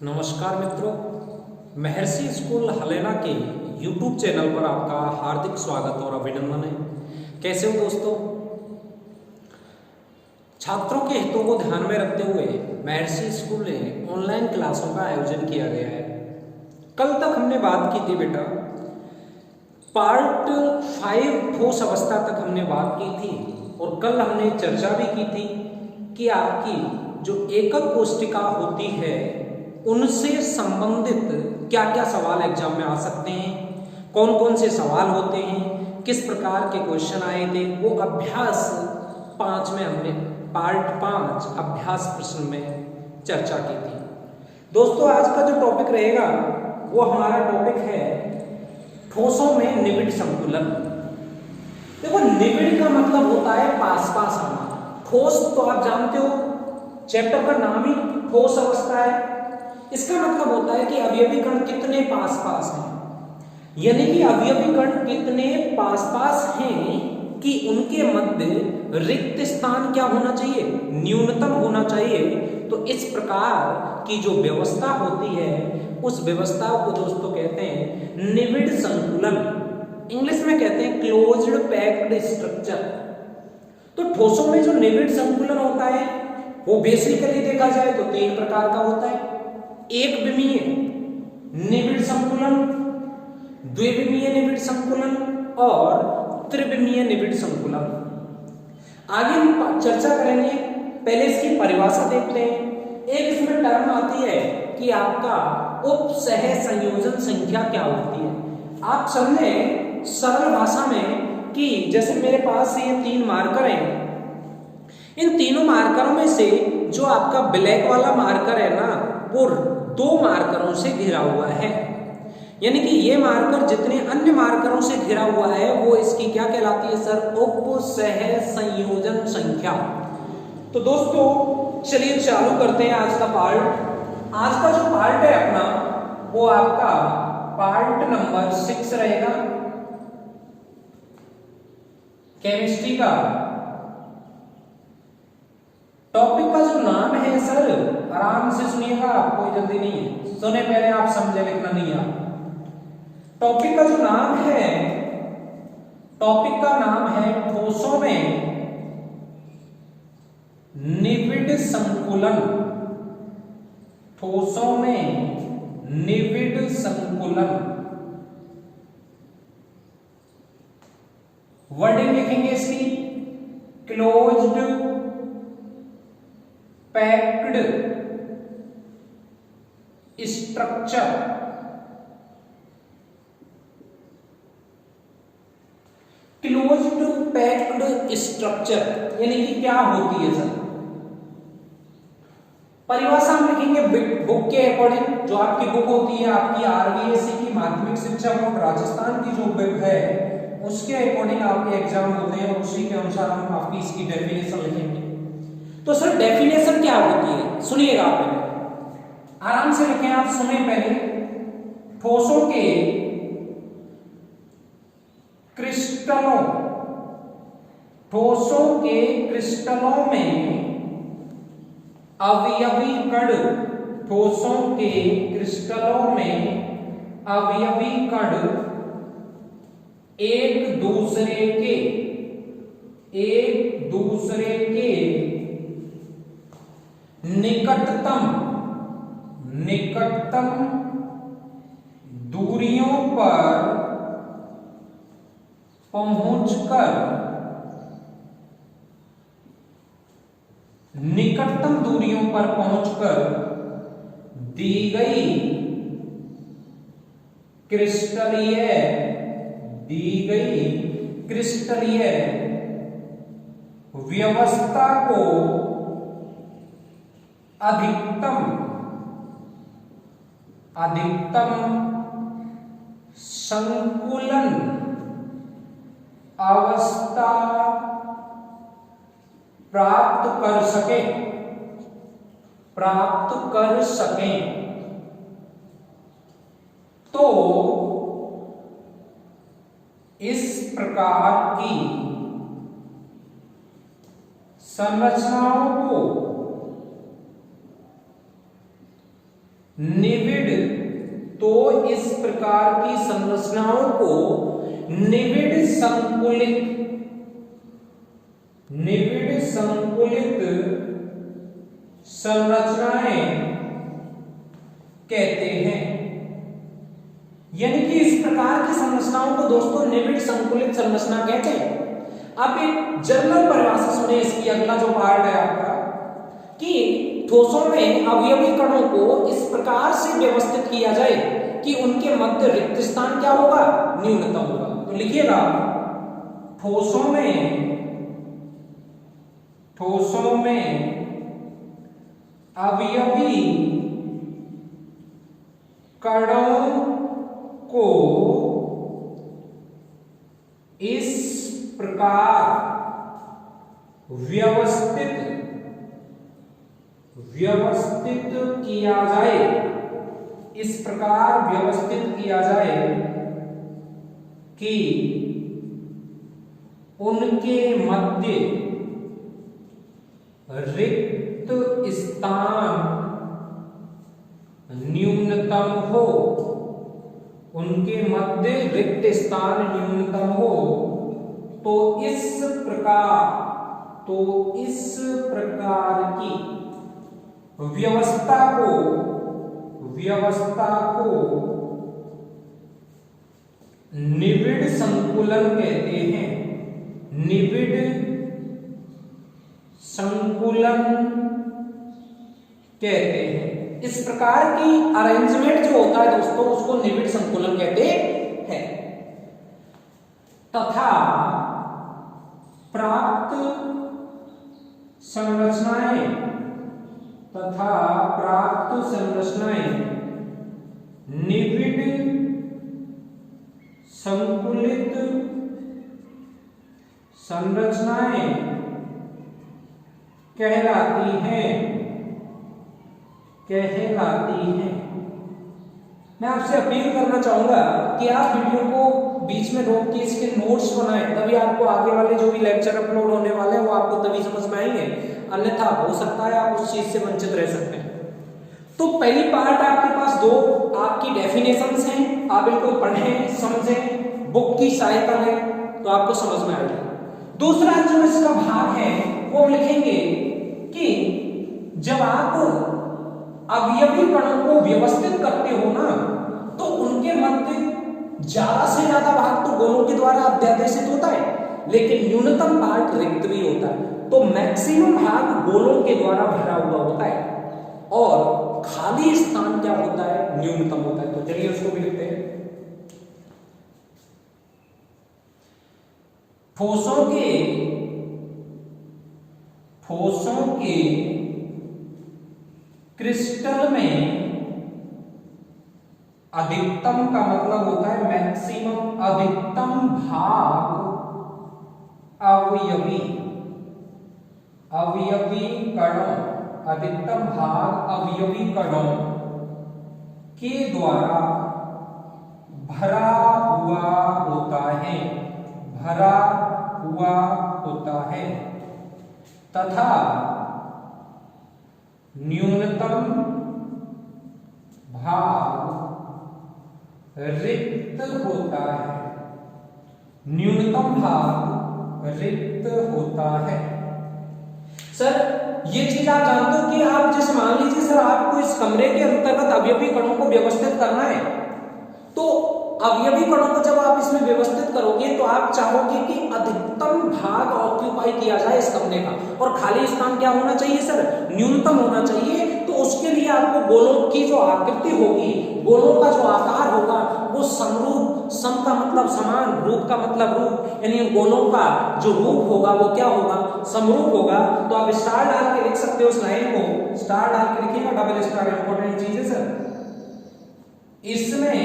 नमस्कार मित्रों, महर्षि स्कूल हलेना के YouTube चैनल पर आपका हार्दिक स्वागत और अभिनंदन है। कैसे हो दोस्तों? छात्रों के हितों को ध्यान में रखते हुए महर्षि स्कूल ने ऑनलाइन क्लासों का आयोजन किया गया है। कल तक हमने बात की थी बेटा, पार्ट 5 ठोस अवस्था तक हमने बात की थी और कल हमने चर्चा भी की थी कि आपकी जो एकक कोष्टिका होती है उनसे संबंधित क्या क्या सवाल एग्जाम में आ सकते हैं, कौन कौन से सवाल होते हैं, किस प्रकार के क्वेश्चन आए थे, वो अभ्यास 5 में हमने पार्ट 5 अभ्यास प्रश्न में चर्चा की थी। दोस्तों आज का जो टॉपिक रहेगा वो हमारा टॉपिक है ठोसों में निबिड़ संकुलन। देखो, निबिड़ का मतलब होता है पास पास आना। ठोस तो आप जानते हो, चैप्टर का नाम ही ठोस अवस्था है। इसका मतलब होता है कि अवयवी कण कितने पास पास हैं, यानी कि अवयवी कण कितने पास पास हैं कि उनके मध्य रिक्त स्थान क्या होना चाहिए, न्यूनतम होना चाहिए। तो इस प्रकार की जो व्यवस्था होती है उस व्यवस्था को दोस्तों कहते हैं निबिड़ संकुलन। इंग्लिश में कहते हैं क्लोज्ड पैक्ड स्ट्रक्चर। तो ठोसों में जो निबिड़ संकुलन होता है वो बेसिकली देखा जाए तो 3 प्रकार का होता है। एक विमीय निबिड़ संकुलन, द्विविमीय निबिड़ संकुलन और त्रिविमीय निबिड़ संकुलन। आगे हम चर्चा करेंगे, पहले इसकी परिभाषा देखते हैं। एक इसमें टर्म आती है कि आपका उप सह संयोजन संख्या क्या होती है। आप समझे सरल भाषा में कि जैसे मेरे पास ये 3 मार्कर हैं, इन तीनों मार्करों में से जो आपका ब्लैक वाला मार्कर है ना वो 2 मार्करों से घिरा हुआ है, यानी कि ये मार्कर जितने अन्य मार्करों से घिरा हुआ है वो इसकी क्या कहलाती है सर, उप सह संयोजन संख्या। तो दोस्तों चलिए चालू करते हैं आज का पार्ट। आज का जो पार्ट है अपना वो आपका पार्ट नंबर 6 रहेगा, केमिस्ट्री का। टॉपिक का जो नाम है सर, आराम से सुनिएगा, कोई जल्दी नहीं है, सुने पहले आप समझे, लिखना नहीं है। टॉपिक का जो नाम है, टॉपिक का नाम है ठोसों में निबिड़ संकुलन। ठोसों में निबिड़ संकुलन। वर्डिंग लिखेंगे इसकी, closed packed structure. Closed packed structure यानी कि क्या होती है सर, परिभाषा हम लिखेंगे बुक के अकॉर्डिंग। जो आपकी बुक होती है आपकी आरबीएसई की माध्यमिक शिक्षा बोर्ड राजस्थान की जो बुक है उसके अकॉर्डिंग आपके एग्जाम होते हैं और उसी के अनुसार हम आपकी इसकी डेफिनेशन लिखेंगे। तो सर डेफिनेशन क्या होती है सुनिएगा आप पहले, आराम से लिखें, आप सुने पहले। ठोसों के क्रिस्टलों, ठोसों के क्रिस्टलों में अवयवी कण, ठोसों के क्रिस्टलों में अवयवी कण एक दूसरे के निकटतम दूरियों पर पहुंचकर, निकटतम दूरियों पर पहुंचकर दी गई क्रिस्टलीय व्यवस्था को अधिकतम संकुलन अवस्था प्राप्त कर सके। तो इस प्रकार की संरचनाओं को निविड, तो इस प्रकार की संरचनाओं को निविड संकुलित संरचनाएं कहते हैं। यानी कि इस प्रकार की संरचनाओं को दोस्तों निविड संकुलित संरचना कहते हैं। आप एक जर्नल परिभाषा सुने इसकी, अगला जो पार्ट है आपका, कि ठोसों में अवयवी कणों को इस प्रकार से व्यवस्थित किया जाए कि उनके मध्य रिक्त स्थान क्या होगा, न्यूनतम होगा। तो लिखिएगा, ठोसों में अवयवी कणों को इस प्रकार व्यवस्थित किया जाए, इस प्रकार व्यवस्थित किया जाए कि उनके मध्य रिक्त स्थान न्यूनतम हो, उनके मध्य रिक्त स्थान न्यूनतम हो। तो इस प्रकार की व्यवस्था को निविड संकुलन कहते हैं। निविड संकुलन कहते हैं। इस प्रकार की अरेंजमेंट जो होता है दोस्तों, उसको निविड संकुलन कहते हैं। तथा प्राप्त संरचनाएं निविड संकुलित संरचनाएं कहलाती हैं। मैं आपसे अपील करना चाहूंगा कि आप वीडियो को बीच में रोक के इसके नोट्स बनाएं, तभी आपको आगे वाले जो भी लेक्चर अपलोड होने वाले हैं वो आपको तभी समझ में आएंगे, अन्यथा हो सकता है आप उस चीज से वंचित रह सकते हैं। तो पहली पार्ट आपके पास दो आपकी डेफिनेशंस हैं, आप बिल्कुल पढ़ें, समझें, बुक की सहायता लें तो आपको समझ में आएगा। दूसरा जो इसका भाग है वो लिखेंगे कि जब आप अवयवी कणों को व्यवस्थित करते हो ना, तो उनके मध्य ज्यादा से ज्यादा भाग तो गोलों के द्वारा अध्यादेशित होता है, लेकिन न्यूनतम पार्ट रिक्त भी होता है। तो मैक्सिमम भाग गोलों के द्वारा भरा हुआ होता है और खाली स्थान क्या होता है, न्यूनतम होता है। तो चलिए उसको भी लिखते हैं। ठोसों के क्रिस्टल में अधिकतम का मतलब होता है मैक्सिमम, अधिकतम भाग अवयवी कणों, अधिकतम भाग अवयवी कणों के द्वारा भरा हुआ होता है तथा न्यूनतम भाग रिक्त होता है। न्यूनतम भाग रिक्त होता है। सर ये चीज आप जानते हो कि आप जैसे मान लीजिए सर आपको इस कमरे के अंतर्गत अवयवी कणों को व्यवस्थित करना है, तो अवयवी कणों को जब आप इसमें व्यवस्थित करोगे तो आप चाहोगे कि अधिकतम भाग ऑक्यूपाई किया जाए इस कमरे का, और खाली स्थान क्या होना चाहिए सर, न्यूनतम होना चाहिए। तो उसके लिए आपको गोलों की जो आकृति होगी, गोलों का जो आकार होगा वो समरूप, सम का मतलब समान, रूप का मतलब रूप, यानी गोलों का जो रूप होगा वो क्या होगा, समरूप होगा। तो आप स्टार डाल के लिख सकते हो उस लाइन को, स्टार डाल के लिखिएगा, डबल स्टार इंपॉर्टेंट चीज है सर। इसमें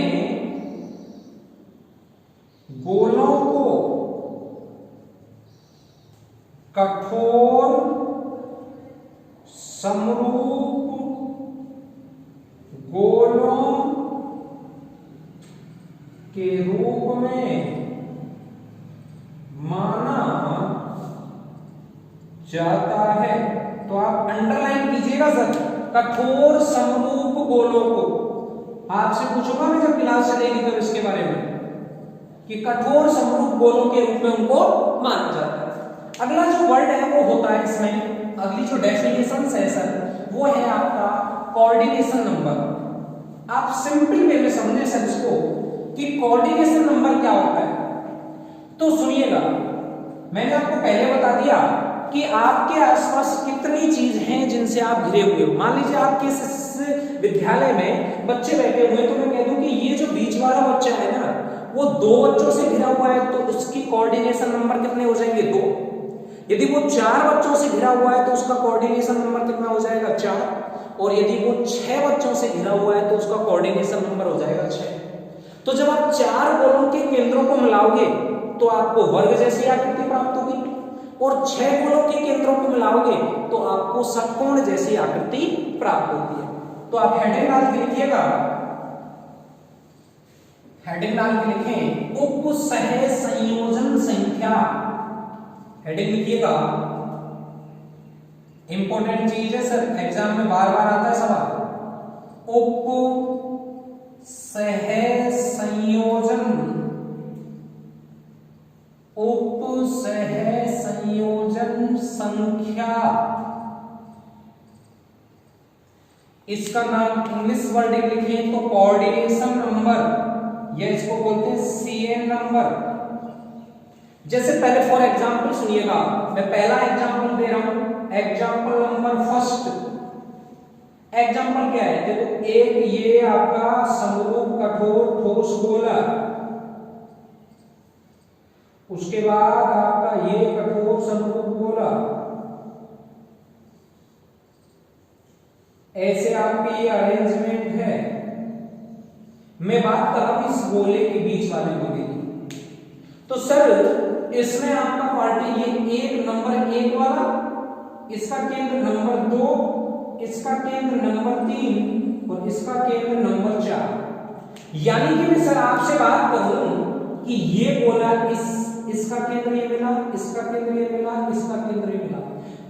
गोलों को कठोर समरूप गोलों के रूप में माना जाता है। तो आप अंडरलाइन कीजिएगा सर, कठोर समरूप गोलों को, आपसे पूछूंगा मैं जब क्लास चलेगी तो इसके बारे में कि कठोर समरूप गोलों के रूप में उनको माना जाता है। अगला जो वर्ड है वो होता है इसमें, अगली जो डेफिनेशन है सर वो है आपका कोऑर्डिनेशन नंबर। आप सिंपल वे में समझे सर इसको कि कोऑर्डिनेशन नंबर क्या होता है। तो सुनिएगा, मैंने आपको पहले बता दिया कि आपके आसपास कितनी चीज हैं जिनसे आप घिरे हुए हो। मान लीजिए आपके इस विद्यालय में बच्चे बैठे हुए, तो मैं कह दूं कि ये जो बीच वाला बच्चा है ना वो 2 बच्चों से घिरा हुआ है, तो उसकी कोऑर्डिनेशन नंबर कितने हो जाएंगे? 2। यदि वो 4 बच्चों से घिरा हुआ है तो उसका कोऑर्डिनेशन नंबर कितना हो जाएगा? 4। और यदि वो 6 बच्चों से घिरा हुआ है तो उसका कोऑर्डिनेशन नंबर हो जाएगा 6। तो जब आप 4 गोलों के केंद्रों को मिलाओगे तो आपको वर्ग जैसी आकृति प्राप्त होगी, और 6 गोलों के केंद्रों को मिलाओगे तो आपको षटकोण जैसी आकृति प्राप्त होती है। तो आप हेडिंग डाल के लिखिएगा, हेडिंग डाल के लिखें उपसह संयोजन संख्या। हेडिंग लिखिएगा, इंपॉर्टेंट चीज है सर, एग्जाम में बार बार आता है सवाल। उपसह संयोजन, उपसह संयोजन संख्या, इसका नाम इंग्लिश वर्ड लिखें तो कोऑर्डिनेशन नंबर, ये इसको बोलते हैं सीएन नंबर। जैसे पहले फॉर एग्जांपल सुनिएगा, मैं पहला एग्जांपल दे रहा हूं, एग्जांपल नंबर फर्स्ट। एग्जांपल क्या है? देखो, एक ये आपका समरूप कठोर ठोस गोला, उसके बाद आपका ये कठोर समरूप गोला, ऐसे आपकी ये अरेंजमेंट है। मैं बात कर रहा हूं इस गोले के बीच वाले गोले की। तो सर इसमें आपका पार्टी ये एक नंबर 1 वाला, इसका केंद्र नंबर 2, इसका केंद्र नंबर 3 और इसका केंद्र नंबर 4। यानी कि मैं सर आपसे बात करूं कि ये गोला इसका केंद्र ये मिला, इसका केंद्र ये मिला, इसका केंद्र ये मिला,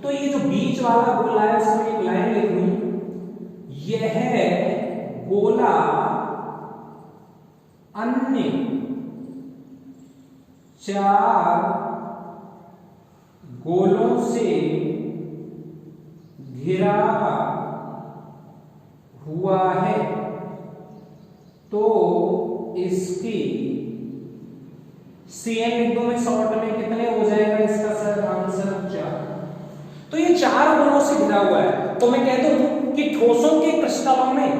तो ये जो बीच वाला गोला है इसमें एक लाइन लिख लूं, यह है गोला अन्य 4 गोलों से घिरा हुआ है, तो इसकी सीएन लिख दो में शॉर्ट में, कितने हो जाएगा इसका सर आंसर? 4। तो ये 4 गोलों से घिरा हुआ है। तो मैं कह दूं कि ठोसों के क्रिस्टलों में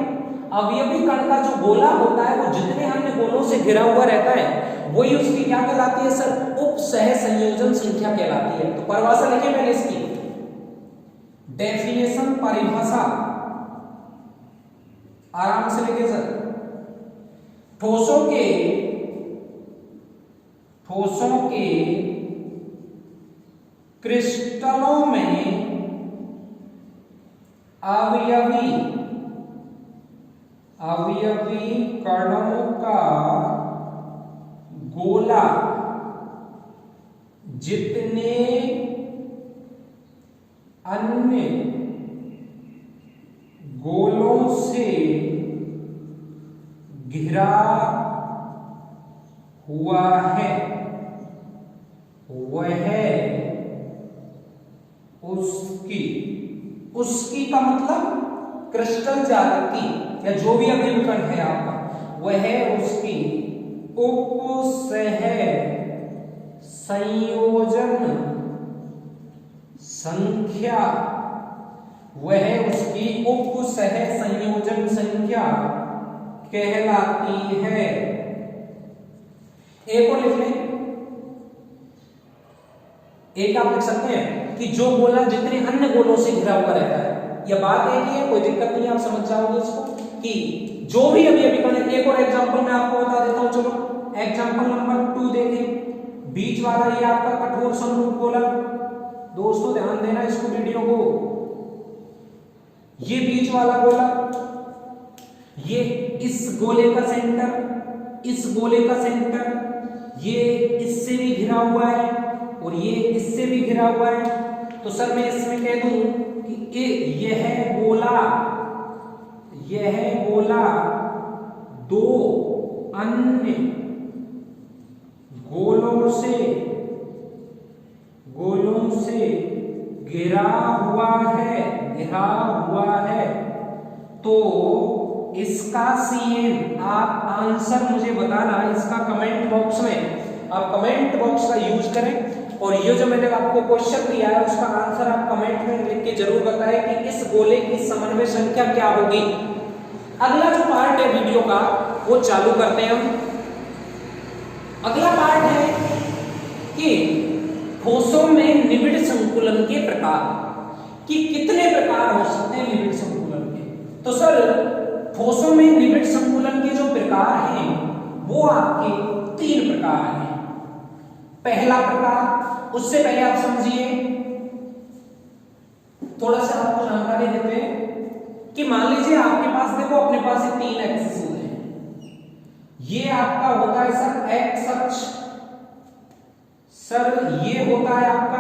अवयवी कण का जो गोला होता है वो जितने अन्य गोलों से घिरा हुआ रहता है वही उसकी क्या कहलाती है सर? उपसह संयोजन संख्या कहलाती है। तो परिभाषा लिखे मैंने इसकी, डेफिनेशन परिभाषा आराम से लिखे सर। ठोसों के क्रिस्टलों में अवयवी कणों का गोला जितने अन्य गोलों से घिरा हुआ है वह उसकी का मतलब क्रिस्टल जात की या जो भी अवयवी कण है आपका, वह उसकी उपसह संयोजन संख्या, वह उसकी उपसह संयोजन संख्या कहलाती है। एक और लिख लें, एक आप लिख सकते हैं कि जो गोला जितने अन्य गोलों से घिरा हुआ रहता है। यह बात एक ही है, कोई दिक्कत नहीं, आप समझ जाओगे इसको कि जो भी अभी कण। एक और एग्जांपल मैं आपको बता देता हूं, चलो एग्जांपल नंबर 2 देखें। बीच वाला ये आपका कठोर समरूप गोला, दोस्तों ध्यान देना इसको वीडियो को, ये बीच वाला गोला, ये इस गोले का सेंटर, इस गोले का सेंटर, ये इससे भी घिरा हुआ है और ये इससे भी घिरा हुआ है। तो सर मैं इसमें कह दूं कि यह गोला दो अन्य गोलों से घिरा हुआ है तो इसका CN, आप आंसर मुझे बताना इसका कमेंट बॉक्स में, आप कमेंट बॉक्स का यूज करें और ये जो मैंने आपको क्वेश्चन दिया है उसका आंसर आप कमेंट में लिख के जरूर बताएं कि इस गोले की समन्वय संख्या क्या होगी। अगला जो पार्ट है वीडियो का वो चालू करते हैं हम। अगला पार्ट है कि ठोसों में निबिड़ संकुलन के प्रकार, कि कितने प्रकार हो सकते हैं निबिड़ संकुलन के। तो सर ठोसों में निबिड़ संकुलन के जो प्रकार हैं वो आपके 3 प्रकार हैं। पहला प्रकार, उससे पहले आप समझिए, थोड़ा सा आपको जानकारी देते हैं कि मान लीजिए आपके पास, देखो अपने पास ये 3 एक्सिस होते हैं। ये आपका होता है सर एक्स अक्ष, सर ये होता है आपका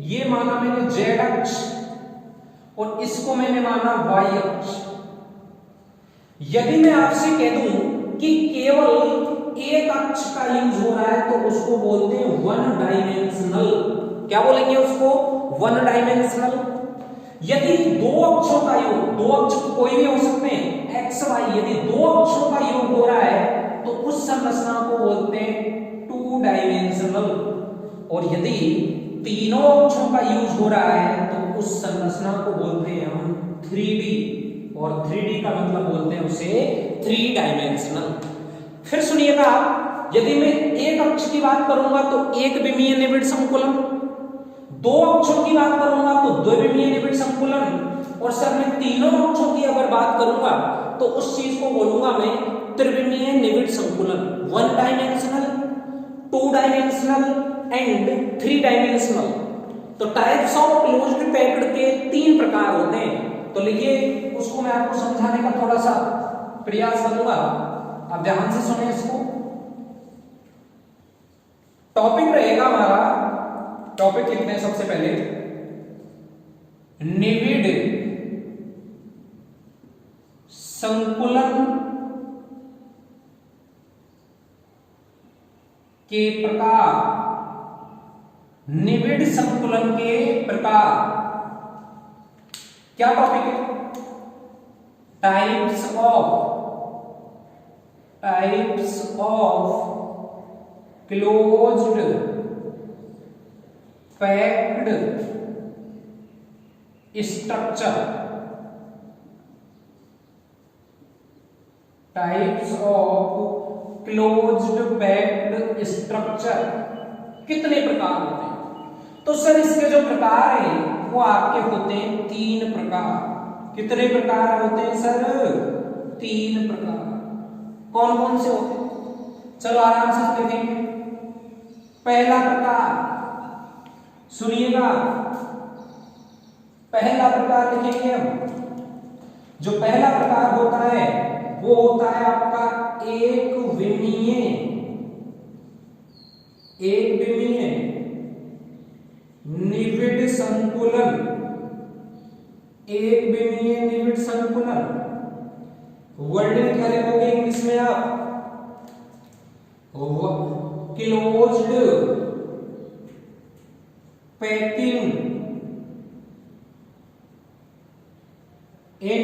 ये माना मैंने जेड अक्ष और इसको मैंने माना वाई अक्ष। यदि मैं आपसे कह दूं कि केवल एक अक्ष का यूज हो रहा है तो उसको बोलते हैं वन डायमेंशनल। क्या बोलेंगे उसको? One dimensional. यदि दो अक्षों का योग, दो अक्ष कोई भी हो सकते हैं एक्स वाई, यदि दो अक्षों का योग हो रहा है तो उस संरचना को बोलते हैं टू डायमेंशनल। और यदि तीनों अक्षों का यूज हो रहा है तो उस संरचना को बोलते हैं हम 3D, और 3D का मतलब बोलते हैं उसे 3 डायमेंशनल। फिर सुनिएगा आप, यदि मैं एक अक्ष की बात करूंगा तो एक विमीय निबिड़ संकुलन, दो अक्षों की बात करूंगा तो द्विविमीय निबिड़ संकुलन, और सर मैं तीनों अक्षों की अगर बात करूंगा तो उस चीज को बोलूंगा मैं त्रिविमीय निबिड़ संकुलन। 1 डायमेंशनल, 2 डायमेंशनल एंड 3 डायमेंशनल। तो टाइप्स ऑफ क्लोज्ड पैक्ड के 3 प्रकार होते हैं। तो लिखिए, उसको मैं आपको समझाने का थोड़ा सा प्रयास करूंगा, आप ध्यान से सुने इसको। टॉपिक रहेगा हमारा, टॉपिक लिखते हैं सबसे पहले निबिड़ संकुलन के प्रकार। निबिड़ संकुलन के प्रकार क्या टॉपिक है? Types of closed packed structure. Types of closed packed structure, कितने प्रकार होते हैं? तो सर इसके जो प्रकार हैं वो आपके होते हैं 3 प्रकार। कितने प्रकार होते हैं सर? 3 प्रकार। कौन कौन से होते हैं? चलो आराम से देखेंगे। पहला प्रकार सुनिएगा, पहला प्रकार लिखेंगे हम। जो पहला प्रकार होता है वो होता है आपका एक विमीय निबिड़ संकुलन। एक विमीय निबिड़ संकुलन, वर्डिंग क्या लिखोगे इंग्लिश में आप? क्लोज्ड पैकिंग इन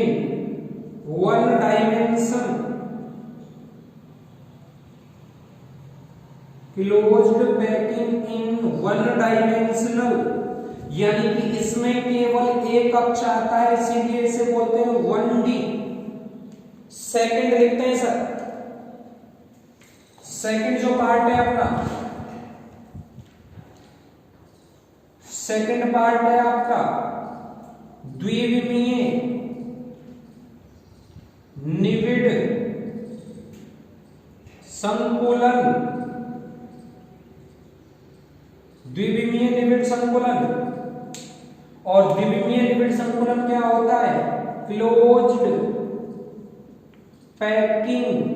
1 डायमेंशन। क्लोज्ड पैकिंग इन 1 डायमेंशनल, यानी कि इसमें केवल एक अक्ष आता है, इसीलिए इसे बोलते हैं 1D। सेकंड लिखते हैं सर, सेकंड जो पार्ट है अपना, सेकंड पार्ट है आपका द्विविमीय निबिड़ संकुलन। द्विविमीय निबिड़ संकुलन, और द्विविमीय निबिड़ संकुलन क्या होता है? क्लोज्ड पैकिंग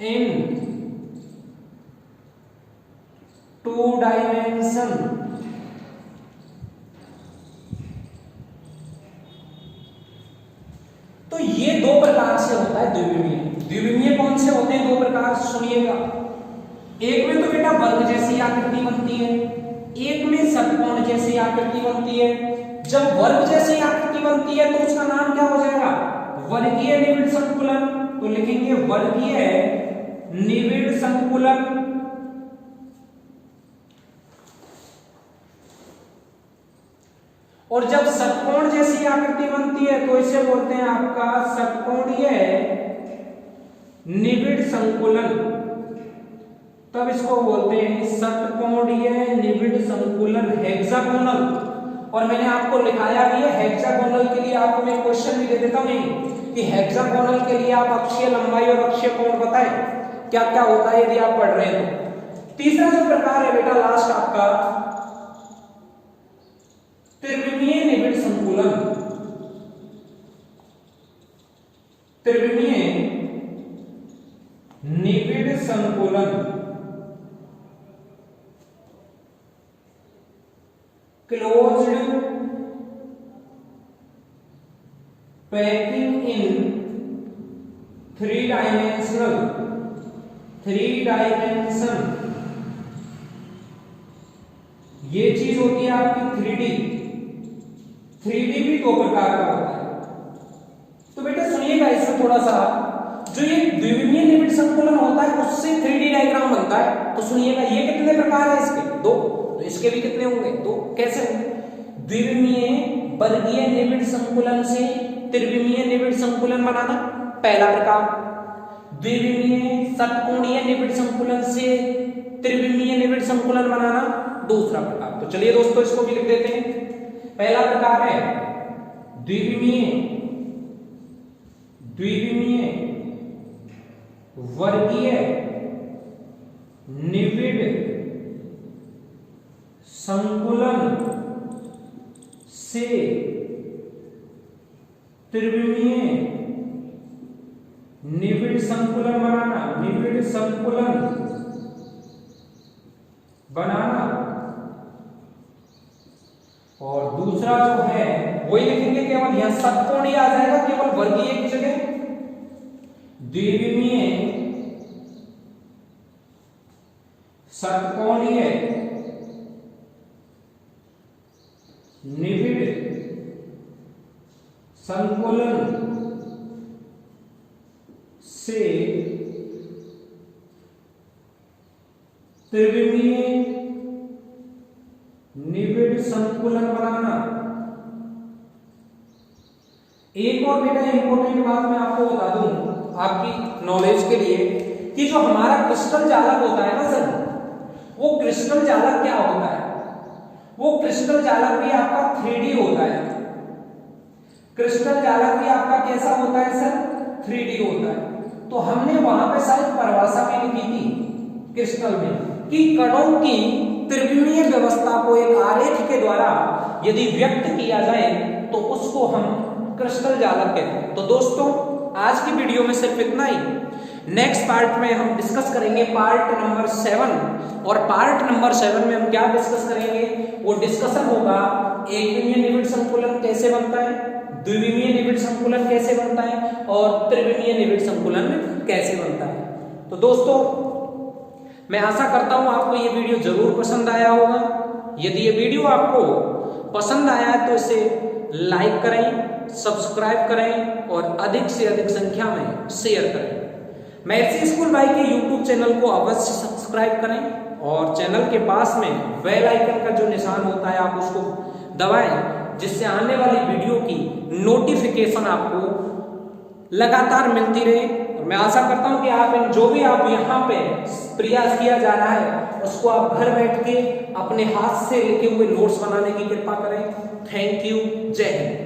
इन 2 डायमेंशन। होता है द्विविमीय। द्विविमीय कौन से होते हैं? दो प्रकार से, सुनिएगा। एक में तो बेटा वर्ग जैसी आकृति बनती है, एक में षटकोण जैसी आकृति बनती है। जब वर्ग जैसी आकृति बनती है तो उसका नाम क्या हो जाएगा? वर्गीय निविड़ संकुलन। तो लिखेंगे वर्गीय निविड़ संकुलन। और जब षटकोण जैसी आकृति बनती है तो इसे बोलते हैं आपका षटकोणीय निविड़ संकुलन। तब इसको बोलते हैं षटकोणीय निविड़ संकुलन, हेक्सागोनल। और मैंने आपको लिखाया भी है हेक्सागोनल के लिए, आपको मैं क्वेश्चन भी दे देता हूं कि हेक्सागोनल के लिए आप अक्षीय लंबाई और अक्षीय कोण बताएं क्या क्या होता है यदि आप पढ़ रहे हैं तो। तीसरा जो प्रकार है बेटा लास्ट आपका त्रिविमीय निविड़ संकुलन। त्रिविमीय निविड़ संकुलन, closed packing in three dimension. ये चीज होती है आपकी 3D भी दो प्रकार का होता है। तो बेटा सुनिएगा इसमें थोड़ा सा, जो ये द्विविमीय निविड़ संकुलन होता है उससे 3D डायग्राम बनता है। तो सुनिएगा ये कितने प्रकार है इसके? दो। तो इसके भी कितने होंगे? दो। कैसे होंगे? द्विविमीय वर्गीय निविड़ संकुलन से त्रिविमीय निविड़ संकुलन बनाना पहला प्रकार, द्विविमीय षटकोणीय निविड़ संकुलन से त्रिविमीय निविड़ संकुलन बनाना दूसरा प्रकार। तो चलिए दोस्तों इसको भी लिख देते हैं। पहला प्रकार है द्विविमीय वर्गीय निविड़ संकुलन से त्रिविमीय निविड़ संकुलन बनाना। और दूसरा जो है वही लिखेंगे, केवल यहां षटकोणीय आ जाएगा, केवल वर्गीय की जगह द्विविमीय षटकोणीय निविड़ संकुलन से त्रिविमीय निविड़ संकुलन बनाना। एक और बेटा इंपॉर्टेंट बात मैं आपको बता दूं आपकी नॉलेज के लिए कि जो हमारा क्रिस्टल जालक होता है ना सर, वो क्रिस्टल जालक क्या होता है? वो क्रिस्टल जालक भी आपका 3D होता है। क्रिस्टल जालक भी आपका कैसा होता है सर? 3D होता है। तो हमने वहां पे शायद परिभाषा भी लिखी थी क्रिस्टल में कि कणों की त्रिविमीय व्यवस्था को एक आरेख के द्वारा यदि व्यक्त किया जाए तो उसको हम क्रिस्टल जालक कहते हैं। तो दोस्तों आज की वीडियो में सिर्फ इतना ही। नेक्स्ट पार्ट में हम डिस्कस करेंगे पार्ट नंबर 7। और पार्ट नंबर 7 में हम क्या डिस्कस करेंगे? वो डिस्कशन होगा एकविमीय निविड़ संकुलन कैसे बनता है, द्विविमीय निविड़ संकुलन कैसे बनता है और त्रिविमीय निविड़ संकुलन कैसे बनता है। तो दोस्तों मैं आशा करता हूं आपको ये वीडियो जरूर पसंद आया होगा। यदि ये वीडियो आपको पसंद आया है तो इसे लाइक करें, सब्सक्राइब करें और अधिक से अधिक संख्या में शेयर करें। महर्षि स्कूल भाई के यूट्यूब चैनल को अवश्य सब्सक्राइब करें और चैनल के पास में बेल आइकन का जो निशान होता है आप उसको दबाएं, जिससे आने वाली वीडियो की नोटिफिकेशन आपको लगातार मिलती रहे। और मैं आशा करता हूं कि आप जो भी आप यहाँ पे प्रयास किया जा रहा है उसको आप घर बैठ के अपने हाथ से लिखे हुए नोट्स बनाने की कृपा करें। Thank you. जय हिंद।